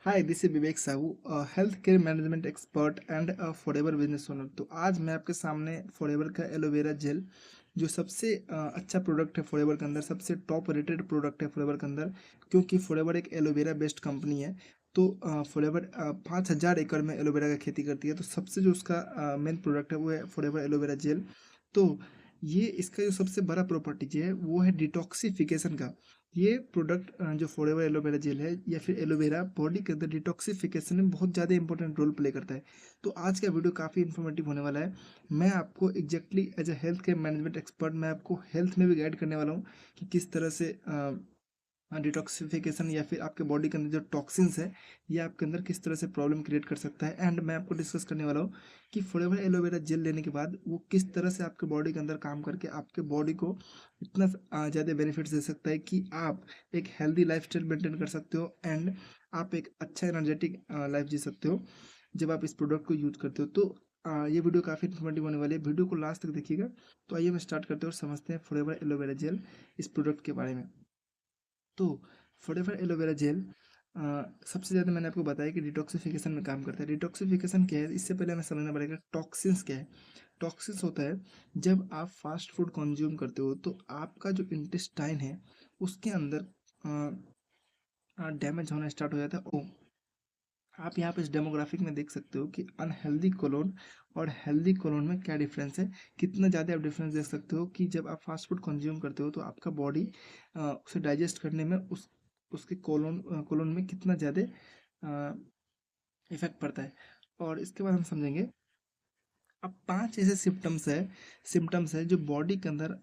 Hi, this is Vivek Sahu, health care management expert and forever business owner. तो आज मैं आपके सामने फॉरएवर का एलोवेरा जेल जो सबसे अच्छा प्रोडक्ट है फॉरएवर के अंदर, सबसे टॉप रेटेड प्रोडक्ट है फॉरएवर के अंदर, क्योंकि फॉरएवर एक एलोवेरा बेस्ड कंपनी है। तो फॉरएवर 5,000 एकड़ में एलोवेरा का खेती करती है। तो सबसे जो उसका मेन प्रोडक्ट है वो है फॉरएवर एलोवेरा जेल। तो ये इसका जो सबसे बड़ा प्रॉपर्टी है वो है डिटॉक्सिफिकेशन का। ये प्रोडक्ट जो फॉरएवर एलोवेरा जेल है या फिर एलोवेरा बॉडी के अंदर डिटॉक्सिफिकेशन में बहुत ज़्यादा इंपॉर्टेंट रोल प्ले करता है। तो आज का वीडियो काफ़ी इन्फॉर्मेटिव होने वाला है। मैं आपको exactly as a health care management expert मैं आपको हेल्थ में भी गाइड करने वाला हूँ कि किस तरह से डिटॉक्सिफिकेशन या फिर आपके बॉडी के अंदर जो टॉक्सिन्स है ये आपके अंदर किस तरह से प्रॉब्लम क्रिएट कर सकता है। एंड मैं आपको डिस्कस करने वाला हूँ कि फॉरएवर एलोवेरा जेल लेने के बाद वो किस तरह से आपके बॉडी के अंदर काम करके आपके बॉडी को इतना ज़्यादा बेनिफिट्स दे सकता है कि आप एक हेल्दी लाइफस्टाइल मेंटेन कर सकते हो एंड आप एक अच्छा एनर्जेटिक लाइफ जी सकते हो जब आप इस प्रोडक्ट को यूज करते हो। तो ये वीडियो काफ़ी इन्फॉर्मेटिव होने वाली है, वीडियो को लास्ट तक देखिएगा। तो आइए हम स्टार्ट करते हैं और समझते हैं फॉरएवर एलोवेरा जेल इस प्रोडक्ट के बारे में। तो फॉरएवर एलोवेरा जेल सबसे ज़्यादा मैंने आपको बताया कि डिटॉक्सिफिकेशन में काम करता है। डिटॉक्सिफिकेशन क्या है, इससे पहले हमें समझना पड़ेगा टॉक्सिन्स क्या है। टॉक्सिन्स होता है जब आप फास्ट फूड कंज्यूम करते हो तो आपका जो इंटेस्टाइन है उसके अंदर डैमेज होना स्टार्ट हो जाता है। ओ, आप यहाँ पे इस डेमोग्राफिक में देख सकते हो कि अनहेल्दी कोलोन और हेल्दी कोलोन में क्या डिफरेंस है। कितना ज़्यादा आप डिफरेंस देख सकते हो कि जब आप फास्ट फूड कंज्यूम करते हो तो आपका बॉडी उसे डाइजेस्ट करने में उसके कोलोन में कितना ज़्यादा इफेक्ट पड़ता है। और इसके बाद हम समझेंगे अब 5 ऐसे सिम्टम्स है जो बॉडी के अंदर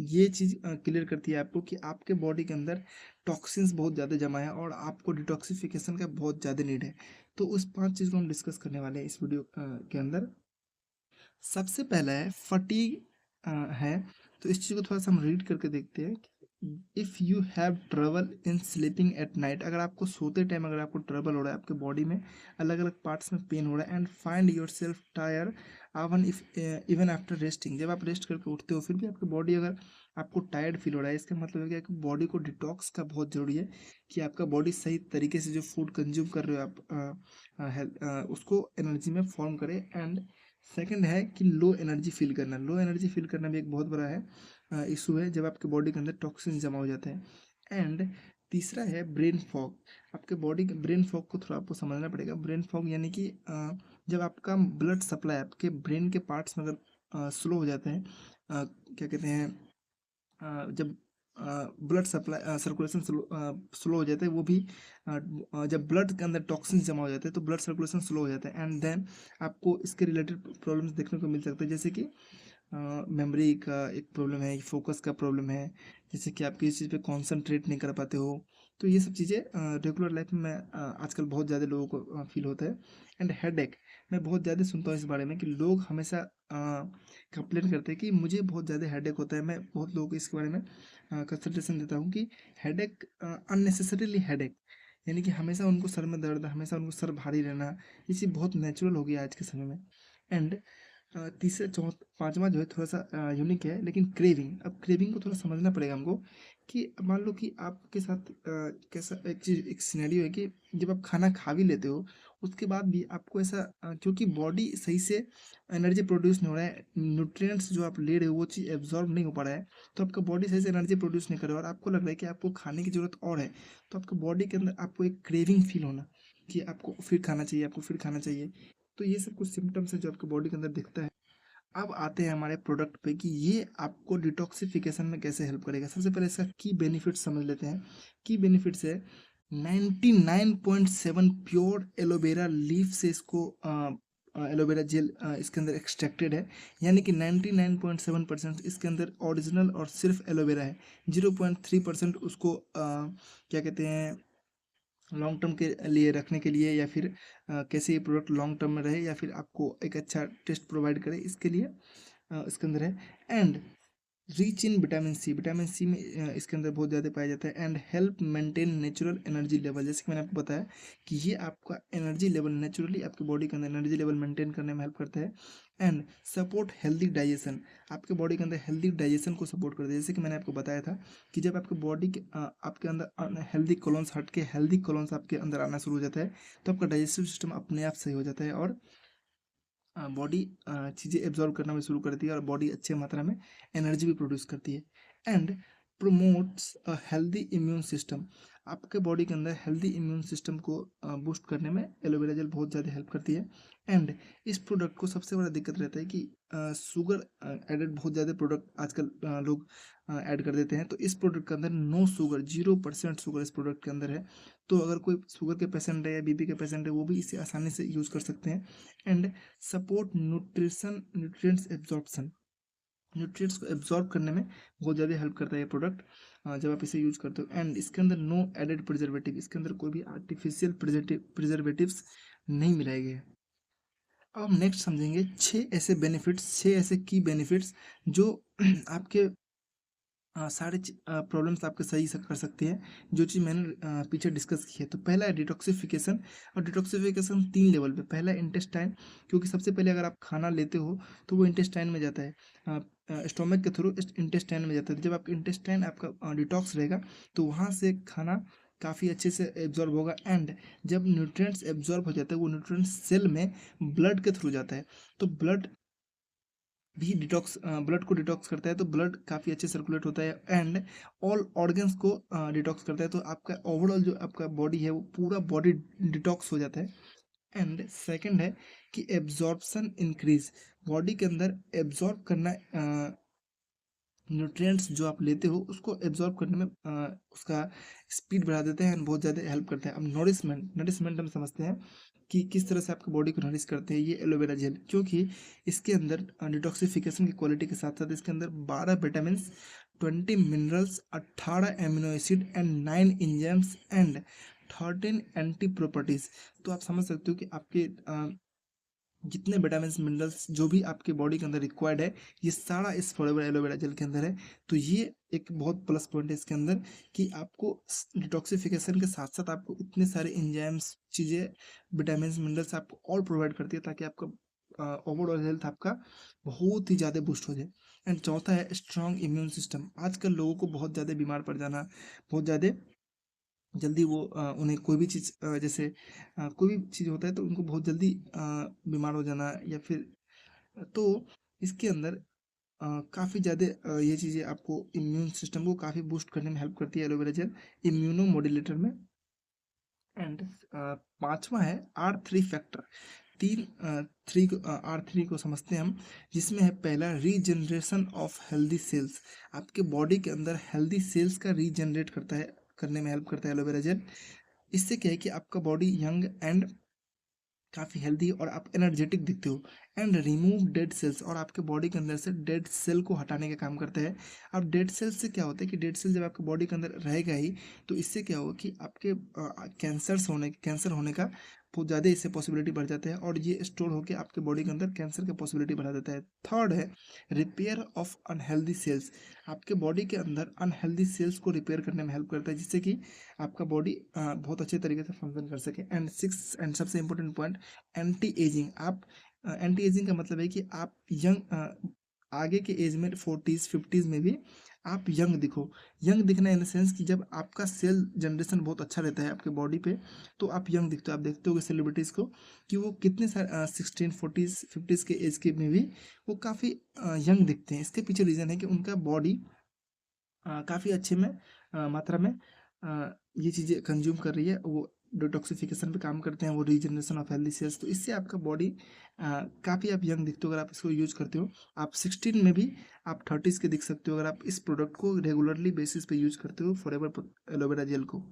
ये चीज़ क्लियर करती है आपको कि आपके बॉडी के अंदर टॉक्सिन्स बहुत ज़्यादा जमा है और आपको डिटॉक्सिफिकेशन का बहुत ज़्यादा नीड है। तो उस 5 चीज़ को हम डिस्कस करने वाले हैं इस वीडियो के अंदर। सबसे पहला है फटीग है। तो इस चीज़ को थोड़ा सा हम रीड करके देखते हैं। If you have trouble in sleeping at night, अगर आपको सोते टाइम अगर आपको ट्रबल हो रहा है, आपके बॉडी में अलग अलग पार्ट्स में पेन हो रहा है, and find your self tyre आवन इफ इवन आफ्टर रेस्टिंग, जब आप रेस्ट करके उठते हो फिर भी आपकी बॉडी अगर आपको टायर्ड फील हो रहा है, इसका मतलब है कि बॉडी को डिटॉक्स का बहुत ज़रूरी है कि आपका बॉडी सही तरीके से जो फूड कंज्यूम कर रहे हो आप उसको एनर्जी में फॉर्म करे। एंड सेकंड है कि लो एनर्जी फील करना। लो एनर्जी फील करना भी एक बहुत बड़ा है इशू है जब आपके बॉडी के अंदर टॉक्सिन जमा हो जाते हैं। एंड तीसरा है ब्रेन फॉग। आपके बॉडी के ब्रेन फॉग को थोड़ा आपको समझना पड़ेगा। ब्रेन फॉग यानी कि जब आपका ब्लड सप्लाई आपके ब्रेन के पार्ट्स में अगर स्लो हो जाते हैं, क्या कहते हैं, जब ब्लड सप्लाई सर्कुलेशन स्लो हो जाता है, वो भी जब ब्लड के अंदर टॉक्सिन जमा हो जाते हैं तो ब्लड सर्कुलेशन स्लो हो जाता है। एंड देन आपको इसके रिलेटेड प्रॉब्लम्स देखने को मिल सकते हैं, जैसे कि मेमोरी का एक प्रॉब्लम है, फोकस का प्रॉब्लम है, जैसे कि आप किसी चीज़ पे कंसंट्रेट नहीं कर पाते हो। तो ये सब चीज़ें रेगुलर लाइफ में आजकल बहुत ज़्यादा लोगों को फील होता है। एंड हेडेक, मैं बहुत ज़्यादा सुनता हूँ इस बारे में कि लोग हमेशा कंप्लेन करते हैं कि मुझे बहुत ज़्यादा हेडेक होता है। मैं बहुत लोगों को इसके बारे में कंसल्टेशन देता हूँ कि हेडेक, अननेसेसरीली हेडेक, यानी कि हमेशा उनको सर में दर्द, हमेशा उनको सर भारी रहना, ये चीज़ बहुत नेचुरल हो गया आज के समय में। एंड तीसरा चौथ पांचवा जो है थोड़ा सा यूनिक है, लेकिन क्रेविंग। अब क्रेविंग को थोड़ा समझना पड़ेगा हमको कि मान लो कि आपके साथ कैसा एक चीज एक सिनेरियो है कि जब आप खाना खा भी लेते हो उसके बाद भी आपको ऐसा क्योंकि बॉडी सही से एनर्जी प्रोड्यूस नहीं हो रहा है, न्यूट्रिएंट्स जो आप ले रहे हो वो चीज़ एब्जॉर्ब नहीं हो पा रहा है, तो आपका बॉडी सही से एनर्जी प्रोड्यूस नहीं कर रहा है और आपको लग रहा है कि आपको खाने की जरूरत और है। तो आपका बॉडी के अंदर आपको एक क्रेविंग फील होना कि आपको फिर खाना चाहिए, आपको फिर खाना चाहिए। तो ये सब कुछ सिम्टम्स है जो आपके बॉडी के अंदर दिखता है। अब आते हैं हमारे प्रोडक्ट पे कि ये आपको डिटॉक्सिफिकेशन में कैसे हेल्प करेगा। सबसे पहले इसका की बेनिफिट्स समझ लेते हैं। की बेनिफिट्स है 99.7 प्योर एलोवेरा लीफ से इसको एलोवेरा जेल इसके अंदर एक्सट्रैक्टेड है, यानी कि 99.7% इसके अंदर ओरिजिनल और सिर्फ एलोवेरा है। 0.3% उसको क्या कहते हैं, लॉन्ग टर्म के लिए रखने के लिए, या फिर कैसे ये प्रोडक्ट लॉन्ग टर्म में रहे या फिर आपको एक अच्छा टेस्ट प्रोवाइड करे, इसके लिए इसके अंदर है। And rich in vitamin C में इसके अंदर बहुत ज़्यादा पाया जाता है। And help maintain natural energy level, जैसे कि मैंने आपको बताया कि ये आपका एनर्जी लेवल नेचुरली आपके बॉडी के अंदर एनर्जी लेवल मेंटेन करने में हेल्प करता है। एंड सपोर्ट हेल्दी डाइजेशन, आपके बॉडी के अंदर हेल्दी डाइजेशन को सपोर्ट करता है। जैसे कि मैंने आपको बताया था कि जब आपके बॉडी के आपके अंदर हेल्दी कोलोन्स हट के हेल्दी कोलोन्स आपके अंदर आना शुरू हो जाता है, तो आपका डाइजेस्टिव सिस्टम अपने आप सही हो जाता है और बॉडी चीज़ें एब्जॉर्ब करना भी शुरू करती है और बॉडी अच्छे मात्रा में एनर्जी भी प्रोड्यूस करती है। And promotes a healthy immune system, आपके बॉडी के अंदर हेल्दी इम्यून सिस्टम को बूस्ट करने में एलोवेरा जेल बहुत ज़्यादा हेल्प करती है। एंड इस प्रोडक्ट को सबसे बड़ा दिक्कत रहता है कि शुगर एडेड बहुत ज़्यादा प्रोडक्ट आजकल लोग ऐड कर देते हैं, तो इस प्रोडक्ट के अंदर नो शुगर, 0% शुगर इस प्रोडक्ट के अंदर है। तो अगर कोई शुगर के पेशेंट है या बीपी के पेशेंट है, वो भी इसे आसानी से यूज़ कर सकते हैं। And support nutrients absorption, nutrients को एब्जॉर्ब करने में बहुत ज़्यादा हेल्प करता है ये प्रोडक्ट जब आप इसे यूज करते हो। एंड इसके अंदर नो एडेड प्रिजर्वेटिव, इसके अंदर कोई भी आर्टिफिशियल प्रिजर्वेटिव्स नहीं मिलाए गए। अब हम नेक्स्ट समझेंगे छः ऐसे की बेनिफिट्स जो आपके सारे प्रॉब्लम्स आपके सही से कर सकते हैं, जो चीज़ मैंने पीछे डिस्कस की है। तो पहला है डिटॉक्सिफिकेशन, और डिटॉक्सिफिकेशन 3 लेवल पे। पहला इंटेस्टाइन, क्योंकि सबसे पहले अगर आप खाना लेते हो तो वो इंटेस्टाइन में जाता है, स्टोमक के थ्रू इंटेस्टाइन में जाता है। जब आपका इंटेस्टाइन आपका डिटॉक्स रहेगा तो वहाँ से खाना काफ़ी अच्छे से एब्जॉर्ब होगा। एंड जब न्यूट्रिएंट्स एब्जॉर्ब हो जाता है, वो न्यूट्रिएंट्स सेल में ब्लड के थ्रू जाता है, तो ब्लड भी डिटॉक्स, ब्लड को डिटॉक्स करता है, तो ब्लड काफ़ी अच्छे सर्कुलेट होता है। एंड ऑल ऑर्गन्स को डिटॉक्स करता है, तो आपका ओवरऑल जो आपका बॉडी है वो पूरा बॉडी डिटॉक्स हो जाता है। एंड सेकंड है कि एब्जॉर्प्शन इंक्रीज, बॉडी के अंदर एब्जॉर्ब करना न्यूट्रिएंट्स जो आप लेते हो उसको एब्जॉर्ब करने में उसका स्पीड बढ़ा देते हैं एंड बहुत ज़्यादा हेल्प करते हैं। अब नरिशमेंट, नरिशमेंट हम समझते हैं कि किस तरह से आपके बॉडी को नरिश करते हैं ये एलोवेरा जेल, क्योंकि इसके अंदर डिटॉक्सिफिकेशन की क्वालिटी के साथ साथ इसके अंदर 12 vitamin, 20 minerals, 18 amino acid and 9 enzymes and 13 anti properties. तो आप समझ सकते हो कि आपके जितने विटामिन मिनरल्स जो भी आपके बॉडी के अंदर रिक्वायर्ड है, ये सारा इस फॉरएवर एलोवेरा जेल के अंदर है। तो ये एक बहुत प्लस पॉइंट है इसके अंदर कि आपको डिटॉक्सिफिकेशन के साथ साथ आपको इतने सारे एंजाइम्स चीज़ें, विटामिन मिनरल्स आपको और प्रोवाइड करती है, ताकि आपका ओवरऑल हेल्थ आपका बहुत ही ज़्यादा बूस्ट हो जाए। एंड चौथा है स्ट्रॉन्ग इम्यून सिस्टम, आजकल लोगों को बहुत ज़्यादा बीमार पड़ जाना, बहुत ज़्यादा जल्दी वो उन्हें कोई भी चीज़ जैसे कोई भी चीज़ होता है तो उनको बहुत जल्दी बीमार हो जाना या फिर, तो इसके अंदर काफ़ी ज़्यादा ये चीज़ें आपको इम्यून सिस्टम को काफ़ी बूस्ट करने में हेल्प करती है एलोवेरा जेल इम्यूनो मॉड्यूलेटर में। एंड पांचवा है R3 फैक्टर, R3 को समझते हैं हम, जिसमें है पहला रीजनरेशन ऑफ हेल्दी सेल्स, आपके बॉडी के अंदर हेल्दी सेल्स का रीजनरेट करता है, करने में हेल्प करता है एलोवेरा जेल। इससे क्या है कि आपका बॉडी यंग एंड काफ़ी हेल्दी और आप एनर्जेटिक दिखते हो। एंड रिमूव डेड सेल्स, और आपके बॉडी के अंदर से डेड सेल को हटाने का काम करता है। अब डेड सेल से क्या होता है कि डेड सेल जब आपके बॉडी के अंदर रहेगा ही, तो इससे क्या होगा कि आपके कैंसर होने का बहुत ज़्यादा इससे पॉसिबिलिटी बढ़ जाता है, और ये स्टोर होकर आपके बॉडी के अंदर कैंसर की पॉसिबिलिटी बढ़ा देता है। थर्ड है रिपेयर ऑफ अनहेल्दी सेल्स, आपके बॉडी के अंदर अनहेल्दी सेल्स को रिपेयर करने में हेल्प करता है, जिससे कि आपका बॉडी बहुत अच्छे तरीके से फंक्शन कर सके। एंड सिक्स एंड सबसे इंपॉर्टेंट पॉइंट, एंटी एजिंग। आप एंटी एजिंग का मतलब है कि आप यंग आगे के एज में 40s 50s में भी आप यंग दिखो। यंग दिखना इन द सेंस कि जब आपका सेल जनरेशन बहुत अच्छा रहता है आपके बॉडी पे, तो आप यंग दिखते हो। आप देखते हो सेलिब्रिटीज़ को कि वो कितने सारे 16 40s 50s के एज के में भी वो काफ़ी यंग दिखते हैं। इसके पीछे रीज़न है कि उनका बॉडी काफ़ी अच्छे में मात्रा में ये चीज़ें कंज्यूम कर रही है, वो डिटॉक्सिफिकेशन पे काम करते हैं, वो रीजनरेशन ऑफ हेल्दी सेल्स, तो इससे आपका बॉडी काफ़ी आप यंग दिखते हो अगर आप इसको यूज करते हो। आप 16 में भी आप 30s के दिख सकते हो अगर आप इस प्रोडक्ट को रेगुलरली बेसिस पे यूज करते हो, फॉरएवर एलोवेरा जेल को।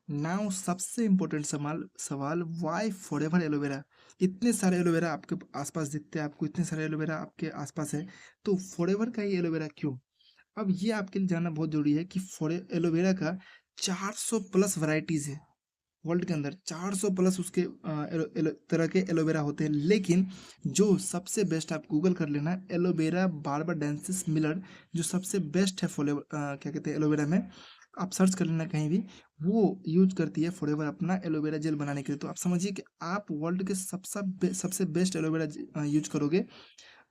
नाउ सबसे इम्पोर्टेंट सवाल सवाल वाई फॉरएवर एलोवेरा, इतने सारे एलोवेरा आपके आसपास दिखते हैं, आपको इतने सारे एलोवेरा आपके आसपास है, तो फॉरएवर का ही एलोवेरा क्यों? अब ये आपके लिए जानना बहुत जरूरी है कि एलोवेरा का 400 प्लस वैरायटीज है। वर्ल्ड के अंदर 400 प्लस उसके तरह के एलोवेरा होते हैं, लेकिन जो सबसे बेस्ट आप गूगल कर लेना, एलोवेरा बार्बाडेंसिस मिलर, जो सबसे बेस्ट है क्या कहते हैं एलोवेरा में, आप सर्च कर लेना कहीं भी, वो यूज करती है फॉरएवर अपना एलोवेरा जेल बनाने के लिए। तो आप समझिए कि आप वर्ल्ड के सबसे बेस्ट एलोवेरा यूज करोगे।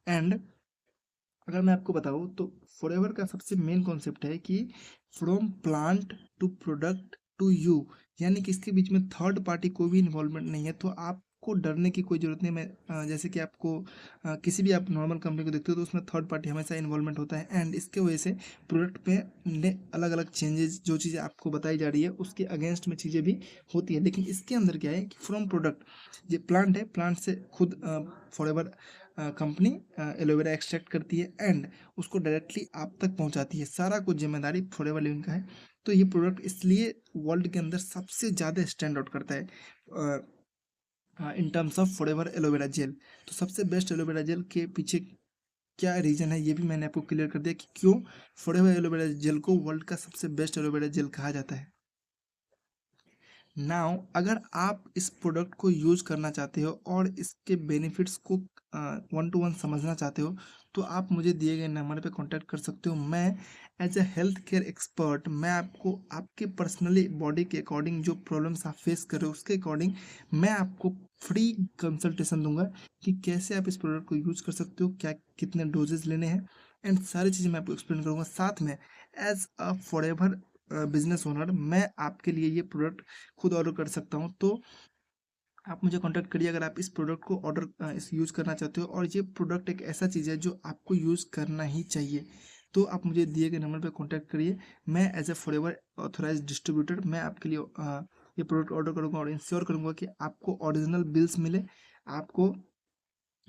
एंड अगर मैं आपको बताऊँ तो फॉरएवर का सबसे मेन कॉन्सेप्ट है कि from plant to product to you, यानी कि इसके बीच में थर्ड पार्टी कोई भी इन्वॉल्वमेंट नहीं है, तो आपको डरने की कोई ज़रूरत नहीं। जैसे कि आपको किसी भी आप नॉर्मल कंपनी को देखते हो तो उसमें थर्ड पार्टी हमेशा इन्वॉल्वमेंट होता है, एंड इसके वजह से प्रोडक्ट पे ने अलग अलग चेंजेस, जो चीज़ें आपको बताई जा रही है उसके अगेंस्ट में चीज़ें भी होती है। लेकिन इसके अंदर क्या है कि फ्रॉम प्रोडक्ट, ये प्लांट है, प्लांट से खुद फॉरएवर कंपनी एलोवेरा एक्सट्रैक्ट करती है एंड उसको डायरेक्टली आप तक पहुंचाती है, सारा कुछ जिम्मेदारी फॉरएवर लिविंग का है। तो ये प्रोडक्ट इसलिए वर्ल्ड के अंदर सबसे ज़्यादा स्टैंड आउट करता है in terms of forever aloe vera gel. तो सबसे बेस्ट एलोवेरा जेल के पीछे क्या रीज़न है ये भी मैंने आपको क्लियर कर दिया कि क्यों फॉरएवर एलोवेरा जेल को वर्ल्ड का सबसे बेस्ट एलोवेरा जेल कहा जाता है। नाउ अगर आप इस प्रोडक्ट को यूज़ करना चाहते हो और इसके बेनिफिट्स को वन टू वन समझना चाहते हो, तो आप मुझे दिए गए नंबर पे कांटेक्ट कर सकते हो। मैं as a health care expert, मैं आपको आपके पर्सनली बॉडी के अकॉर्डिंग जो प्रॉब्लम्स आप फेस कर रहे हो उसके अकॉर्डिंग मैं आपको फ्री कंसल्टेशन दूंगा कि कैसे आप इस प्रोडक्ट को यूज़ कर सकते हो, क्या कितने डोजेज लेने हैं, एंड सारी चीज़ें मैं आपको एक्सप्लेन करूँगा। साथ में as a Forever business owner मैं आपके लिए ये प्रोडक्ट खुद ऑर्डर कर सकता हूँ। तो आप मुझे कांटेक्ट करिए अगर आप इस प्रोडक्ट को इस यूज़ करना चाहते हो, और ये प्रोडक्ट एक ऐसा चीज़ है जो आपको यूज़ करना ही चाहिए। तो आप मुझे दिए गए नंबर पर कांटेक्ट करिए। मैं as a Forever authorise distributor मैं आपके लिए ये प्रोडक्ट ऑर्डर करूँगा और इंश्योर करूँगा कि आपको ओरिजिनल बिल्स मिले, आपको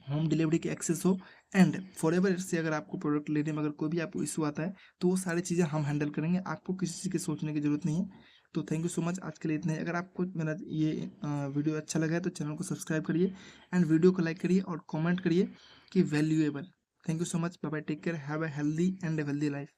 होम डिलीवरी की एक्सेस हो, एंड फॉरएवर से अगर आपको प्रोडक्ट लेने में अगर कोई भी आपको इशू आता है तो वो सारी चीज़ें हम हैंडल करेंगे, आपको किसी चीज़ की सोचने की ज़रूरत नहीं है। तो थैंक यू सो मच, आज के लिए इतना ही। अगर आपको मेरा ये वीडियो अच्छा लगा है तो चैनल को सब्सक्राइब करिए एंड वीडियो को लाइक करिए और कमेंट करिए कि valuable. Thank you so much, bye bye, take care, have a healthy and a wealthy life.